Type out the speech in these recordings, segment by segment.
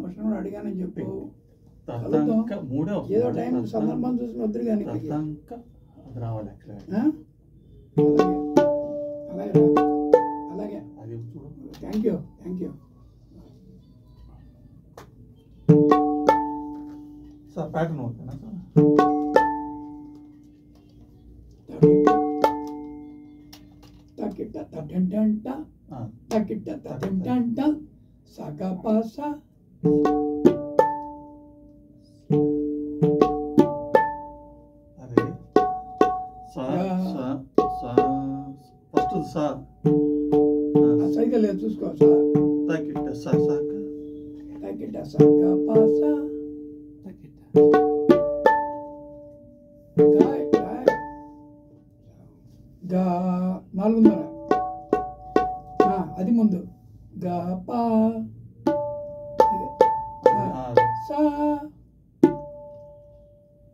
కృష్ణుడు అడిగానని చెప్పు. ఏదో టైం సందర్భం చూసి వద్దురు కానీ రావాలి. అలాగే అలాగే థ్యాంక్ యూ. సార్ ప్యాటర్న్ ఓకేనా సార్? తకిట తటంట తకిట తటంట సగపస అరే ఫస్ట్ సా సైకిల్ లేదు చూసుకో. సార్ తకిట సా తకిట సగపస తకిట గా 4:30 అది ముందు గా పా సా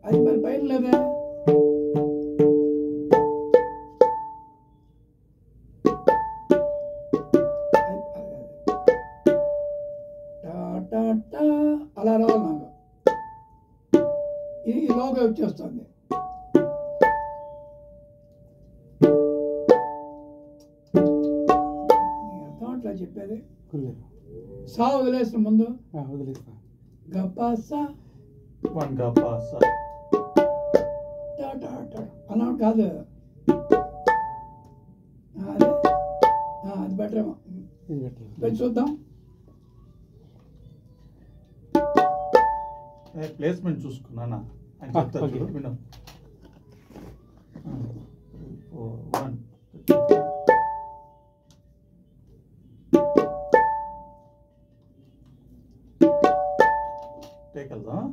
అది మరి పైన లేదా? అలా రావాలి నాకు. ఇది లోగా వచ్చేస్తుంది. అట్లా చెప్పేది సా వదిలేసిన ముందు గపాసా అలా కాదు. అదే అది బెటర్ ఏమో. చూద్దాం. ప్లేస్మెంట్ చూసుకున్నానా అని చెప్తాను. విను. 1 టేక్ వెళ్దాం.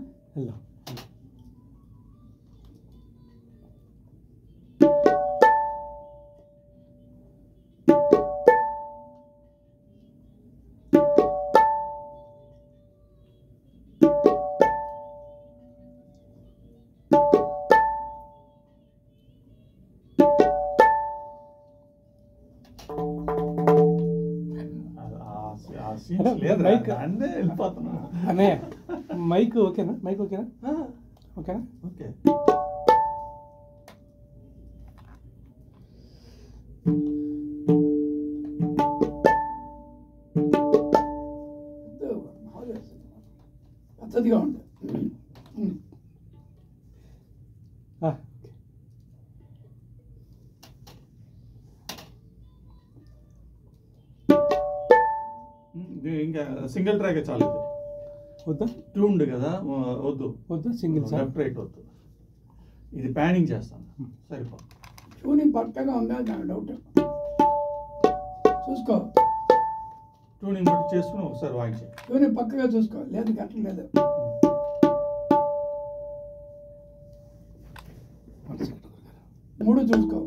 అనే మైక్ ఓకేనా? మైక్ ఓకేనా? ఓకేనా? ఓకే. పద్ధతిగా ఉంది. ఇంకా సింగిల్ ట్రాక్ చాలు. వద్దా? ట్యూన్డ్ కదా, వద్దు సింగిల్ లెఫ్ట్ రైట్ వద్దు. ఇది ప్యానింగ్ చేస్తాను సరిపో. ట్యూనింగ్ పక్కగా ఉందా నాకు డౌట్. చూసుకో. ట్యూనింగ్ బట్టి చేసుకుని ఒకసారి వాయించే. ట్యూనింగ్ పక్కగా చూసుకో. లేదు కట్టలేదు. మూడు చూసుకో.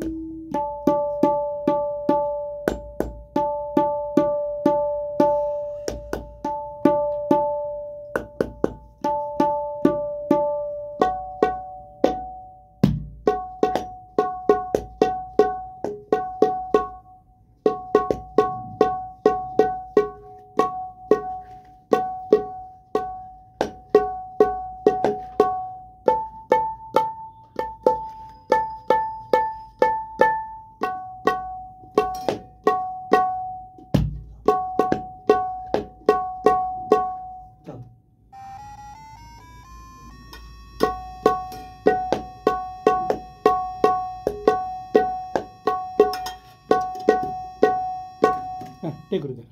టేక్ గురుగారు.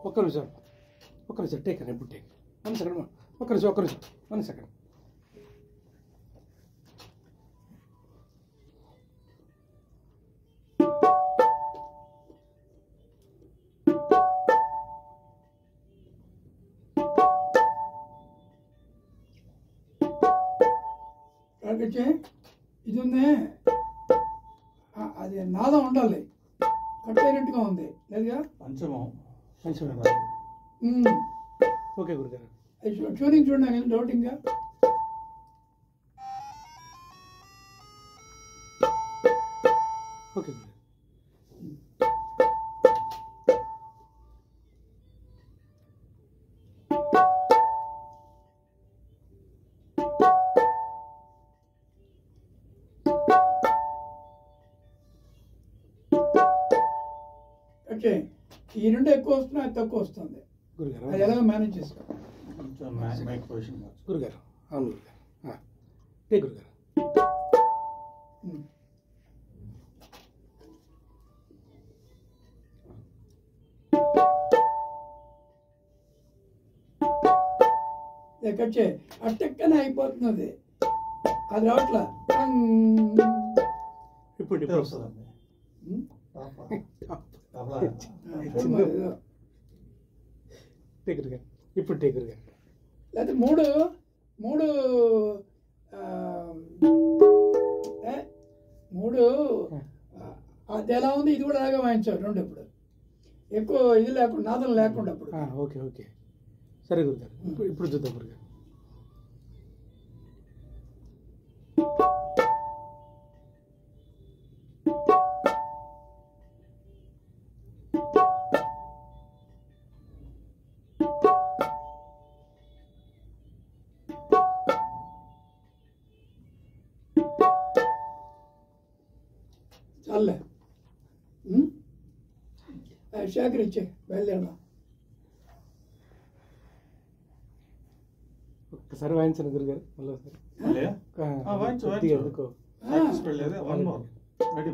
ఒక్క నిమిషం టేక్ అని ఎప్పుడు టేక్ 1 సెకండ్. ఒక్క నిమిషం 1 సెకండ్. ఇది ఉంది. అది నాదం ఉండాలి. కట్ అయినట్టుగా ఉంది. లేదుగా పంచమం. ఓకే గురుగారు. ట్యూనింగ్ చూడండి నాకు డౌట్ ఇంకా. ఓకే గురుగారు. ఓకే, ఈ రెండు ఎక్కువ వస్తున్నా అది తక్కువ వస్తుంది. గురుగారు అది ఎలాగో మేనేజ్ చేసుకో. కొంచెం మైక్ పొజిషన్ మార్చు. గురుగారు అవును గురుగారు. టేక్ గురుగారు. ఉమ్. కట్ చేయి, అట్టక్కనే అయిపోతుంది అది రావట్లా. ఇప్పుడు ఇటే ఇప్పుడు వస్తుందండి. ఉమ్. పాప. ఏదో. టేక్ గురుగారు. ఇప్పుడు టేక్ గురుగారు. లేకపోతే మూడు మూడు ఆ, ఏ, మూడు అది ఎలా ఉంది, ఇది కూడా అలాగే వాయించావు రెండు. ఇప్పుడు ఎక్కువ ఇది లేకుండా, నాదం లేకుండా. అప్పుడు ఓకే ఓకే సరే గురుగారు. ఇప్పుడు చూద్దాం గురుగారు. చాలే. శేఖర్ ఇచ్చే బయలుదేరదాం. ఒక్కసారి వాయించండి గురుగారు. మళ్ళీ ఒకసారి మళ్ళీ? వాయించు, కొద్దిగా వాయించు. ఎందుకో ప్రాక్టీస్ పెట్టలేదు. One more. రెడీ.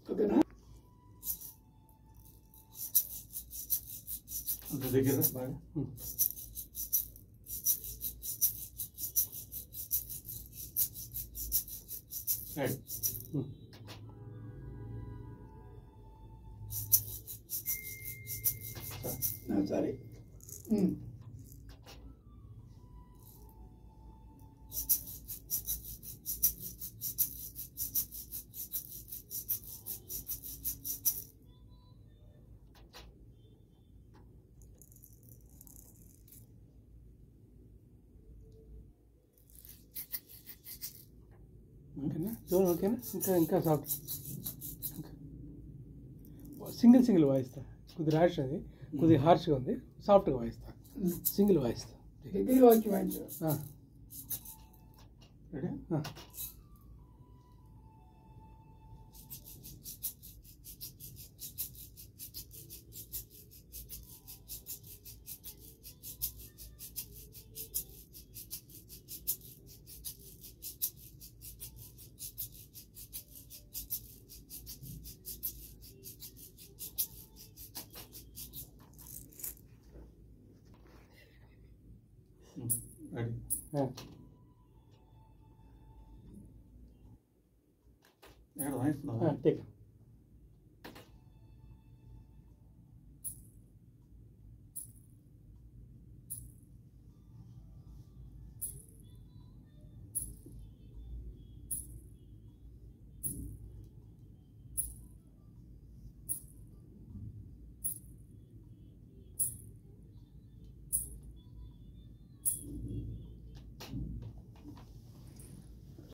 ఓకేనా? అంత దగ్గర బాగా. రైట్. సరే. ఓకేనా జోన్ ఓకేనా? ఇంకా ఇంకా సాఫ్ట్ సింగిల్ సింగిల్ వాయిస్తా. కొద్ది ర్యాష్ అది, కొద్దిగా హార్ష్గా ఉంది. సాఫ్ట్గా వాయిస్తా, సింగిల్ వాయిస్తా. దగ్గరగా వచ్చి వాయించు. రెడీ. రెడీ. ఎక్కడ వాయిస్తున్నావా? టేక్